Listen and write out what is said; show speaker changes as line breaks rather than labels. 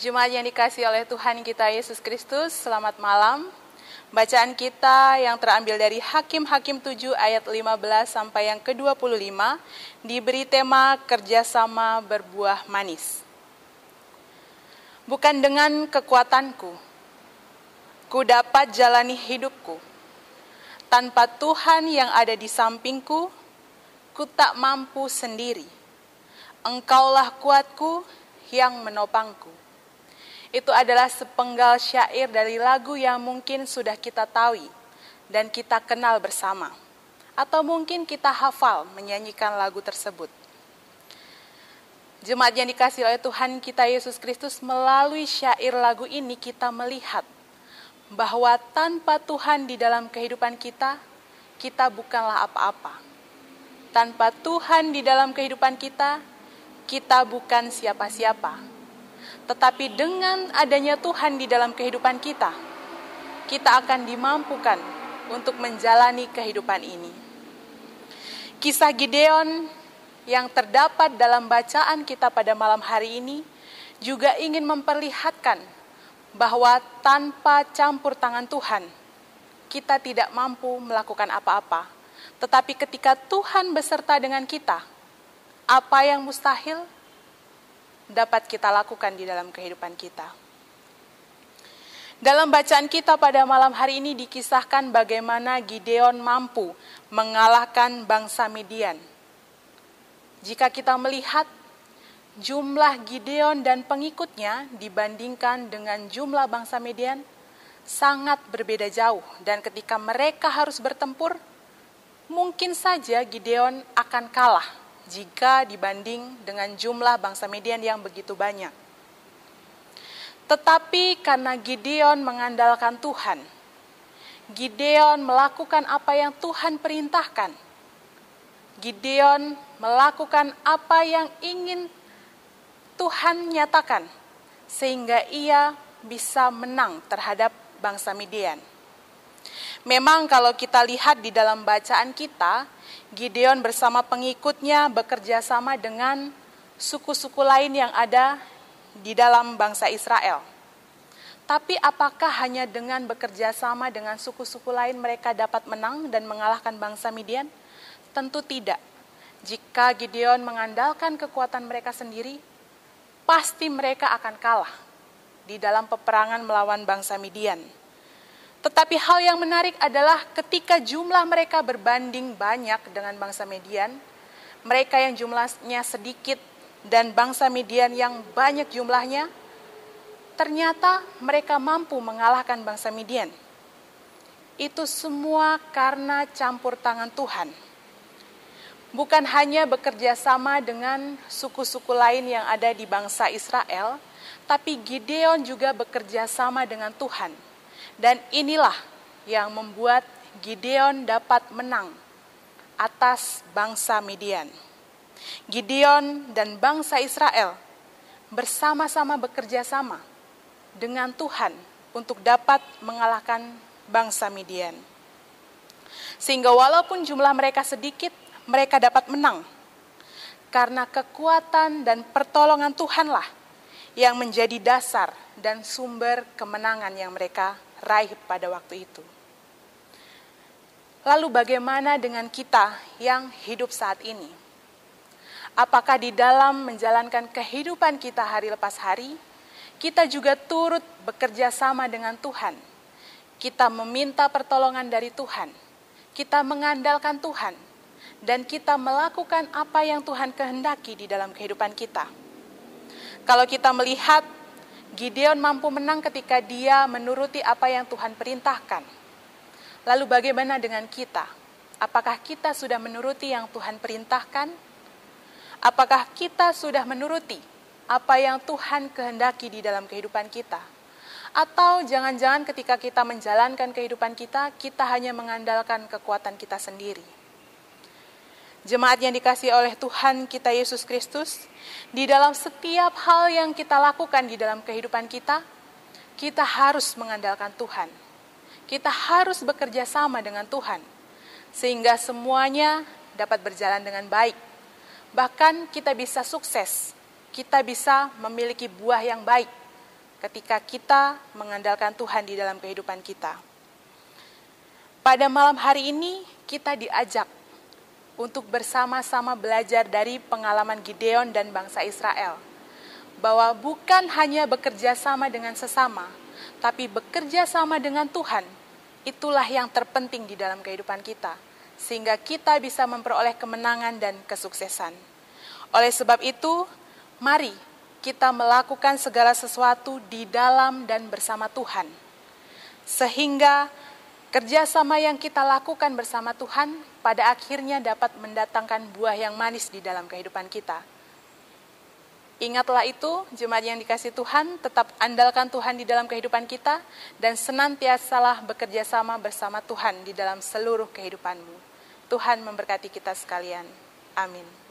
Jemaat yang dikasihi oleh Tuhan kita Yesus Kristus, selamat malam. Bacaan kita yang terambil dari Hakim-Hakim 7 ayat 15 sampai yang ke-25 diberi tema kerjasama berbuah manis. Bukan dengan kekuatanku, ku dapat jalani hidupku. Tanpa Tuhan yang ada di sampingku, ku tak mampu sendiri. Engkaulah kuatku yang menopangku. Itu adalah sepenggal syair dari lagu yang mungkin sudah kita tahu dan kita kenal bersama. Atau mungkin kita hafal menyanyikan lagu tersebut. Jemaat yang dikasihi oleh Tuhan kita Yesus Kristus, melalui syair lagu ini kita melihat bahwa tanpa Tuhan di dalam kehidupan kita, kita bukanlah apa-apa. Tanpa Tuhan di dalam kehidupan kita, kita bukan siapa-siapa. Tetapi dengan adanya Tuhan di dalam kehidupan kita, kita akan dimampukan untuk menjalani kehidupan ini. Kisah Gideon yang terdapat dalam bacaan kita pada malam hari ini juga ingin memperlihatkan bahwa tanpa campur tangan Tuhan, kita tidak mampu melakukan apa-apa. Tetapi ketika Tuhan beserta dengan kita, apa yang mustahil dapat kita lakukan di dalam kehidupan kita. Dalam bacaan kita pada malam hari ini dikisahkan bagaimana Gideon mampu mengalahkan bangsa Midian. Jika kita melihat jumlah Gideon dan pengikutnya dibandingkan dengan jumlah bangsa Midian, sangat berbeda jauh. Dan ketika mereka harus bertempur, mungkin saja Gideon akan kalah jika dibanding dengan jumlah bangsa Midian yang begitu banyak. Tetapi karena Gideon mengandalkan Tuhan, Gideon melakukan apa yang Tuhan perintahkan. Gideon melakukan apa yang ingin Tuhan nyatakan, sehingga ia bisa menang terhadap bangsa Midian. Memang kalau kita lihat di dalam bacaan kita, Gideon bersama pengikutnya bekerja sama dengan suku-suku lain yang ada di dalam bangsa Israel. Tapi apakah hanya dengan bekerja sama dengan suku-suku lain mereka dapat menang dan mengalahkan bangsa Midian? Tentu tidak. Jika Gideon mengandalkan kekuatan mereka sendiri, pasti mereka akan kalah di dalam peperangan melawan bangsa Midian. Tetapi hal yang menarik adalah ketika jumlah mereka berbanding banyak dengan bangsa Midian, mereka yang jumlahnya sedikit dan bangsa Midian yang banyak jumlahnya, ternyata mereka mampu mengalahkan bangsa Midian. Itu semua karena campur tangan Tuhan. Bukan hanya bekerja sama dengan suku-suku lain yang ada di bangsa Israel, tapi Gideon juga bekerja sama dengan Tuhan. Dan inilah yang membuat Gideon dapat menang atas bangsa Midian. Gideon dan bangsa Israel bersama-sama bekerja sama dengan Tuhan untuk dapat mengalahkan bangsa Midian. Sehingga walaupun jumlah mereka sedikit, mereka dapat menang. Karena kekuatan dan pertolongan Tuhanlah yang menjadi dasar dan sumber kemenangan yang mereka raih pada waktu itu. Lalu bagaimana dengan kita yang hidup saat ini? Apakah di dalam menjalankan kehidupan kita hari lepas hari, kita juga turut bekerja sama dengan Tuhan? Kita meminta pertolongan dari Tuhan, kita mengandalkan Tuhan, dan kita melakukan apa yang Tuhan kehendaki di dalam kehidupan kita. Kalau kita melihat Gideon mampu menang ketika dia menuruti apa yang Tuhan perintahkan. Lalu bagaimana dengan kita? Apakah kita sudah menuruti yang Tuhan perintahkan? Apakah kita sudah menuruti apa yang Tuhan kehendaki di dalam kehidupan kita? Atau jangan-jangan ketika kita menjalankan kehidupan kita, kita hanya mengandalkan kekuatan kita sendiri? Jemaat yang dikasihi oleh Tuhan kita Yesus Kristus, di dalam setiap hal yang kita lakukan di dalam kehidupan kita, kita harus mengandalkan Tuhan. Kita harus bekerja sama dengan Tuhan, sehingga semuanya dapat berjalan dengan baik. Bahkan kita bisa sukses, kita bisa memiliki buah yang baik ketika kita mengandalkan Tuhan di dalam kehidupan kita. Pada malam hari ini kita diajak untuk bersama-sama belajar dari pengalaman Gideon dan bangsa Israel, bahwa bukan hanya bekerja sama dengan sesama, tapi bekerja sama dengan Tuhan. Itulah yang terpenting di dalam kehidupan kita, sehingga kita bisa memperoleh kemenangan dan kesuksesan. Oleh sebab itu, mari kita melakukan segala sesuatu di dalam dan bersama Tuhan, sehingga kerjasama yang kita lakukan bersama Tuhan pada akhirnya dapat mendatangkan buah yang manis di dalam kehidupan kita. Ingatlah itu, jemaat yang dikasihi Tuhan, tetap andalkan Tuhan di dalam kehidupan kita, dan senantiasalah bekerja sama bersama Tuhan di dalam seluruh kehidupanmu. Tuhan memberkati kita sekalian. Amin.